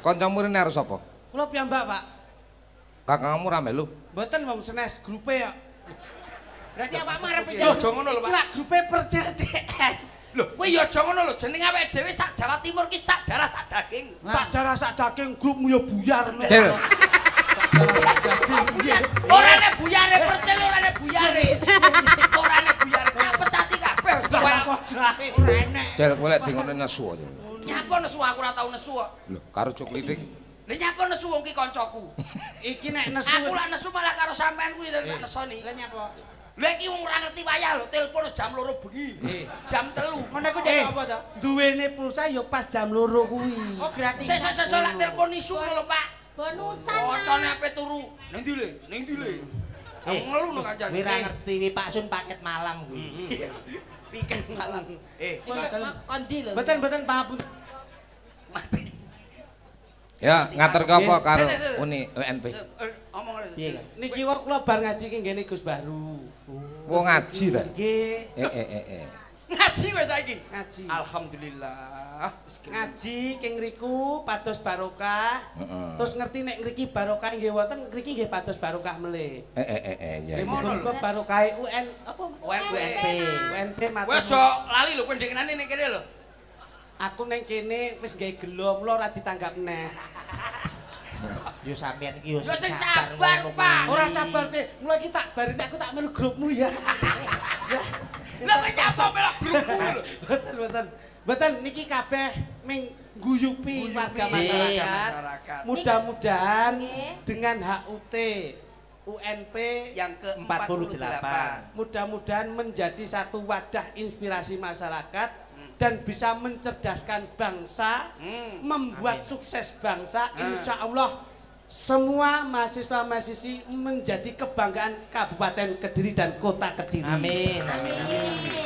Kancamu rene arep sapa? Kula piyambak, Pak. Kakangmu ra melu. Mboten wong senes grupe ya. Berarti awakmu arep Lho, aja ngono lho, Iki Pak. lak grupe Percil CS. Lho, kuwi ya aja ngono lho, jeneng awake dhewe sak Jawa Timur ki sak darah sak daging. Sak darah sak daging grupmu ya buyar. Cil. Ora nek buyare percil, ora nek buyare. Ora nek buyare, tak pecati kabeh wis kowe. Padha ae ora enek. Cil kowe lek dingone nesu aja. Nyapa nesu aku ora tau nesu kok. Lho, karo cuklitik. Lah nyapa nesu wong ki kancaku. Iki nek nesu. Aku lak nesu malah karo sampean kuwi tak nesoni. Lah nyapa? Lha iki wong ora ngerti wayah lho, telepon jam 2 bengi. Jam 3. Ngono iku jenenge apa to? Duwene pulsa ya pas jam 2 kuwi. Oh, gratis. Sesuk lak telepon isu ngono lho, Pak. Bonusan. Kocone ape turu. Ning ndi le? Ning ndi le? Ngelu no kancane. Kuwi ra ngerti wi Pak Sun paket malam kuwi. Piket malam. Kondi lho. Mboten paham. Mati. Ya, ngatur ke apa karo Sik. Uni UNP? Omong lho. Piye kan? Niki kok kula bar ngaji ki nggene Gus Baru. Wong ngaji ta? Nggih, Ngaji wis saiki. ngaji. Alhamdulillah. Wis Ngaji king riku pados barokah. Terus ngerti nek ngriki barokah nggih wonten, ngriki nggih pados barokah melih. Ya. Nggih Ngono lho. muga barokah UN apa? UNP. UNP Kowe matur. aja lali lho kowe ndengenane ning kene lho. Aku neng kene wis gawe gelo, mula ora ditanggap neh. Yo sampean iki yo Yo sing sabar, Pak. Ora sabar teh, mula iki tak bari nek aku tak melu grupmu ya. Lah kowe nyapa melok grupku lho. Mboten niki kabeh ming guyupi warga masyarakat. Masyarakat. Mudah-mudahan Nggih. dengan HUT UNP Yang ke-48. mudah-mudahan menjadi satu wadah inspirasi masyarakat dan bisa mencerdaskan bangsa, membuat sukses bangsa. Insya Allah semua mahasiswa-mahasiswi menjadi kebanggaan Kabupaten Kediri dan Kota Kediri. Amin. Amin.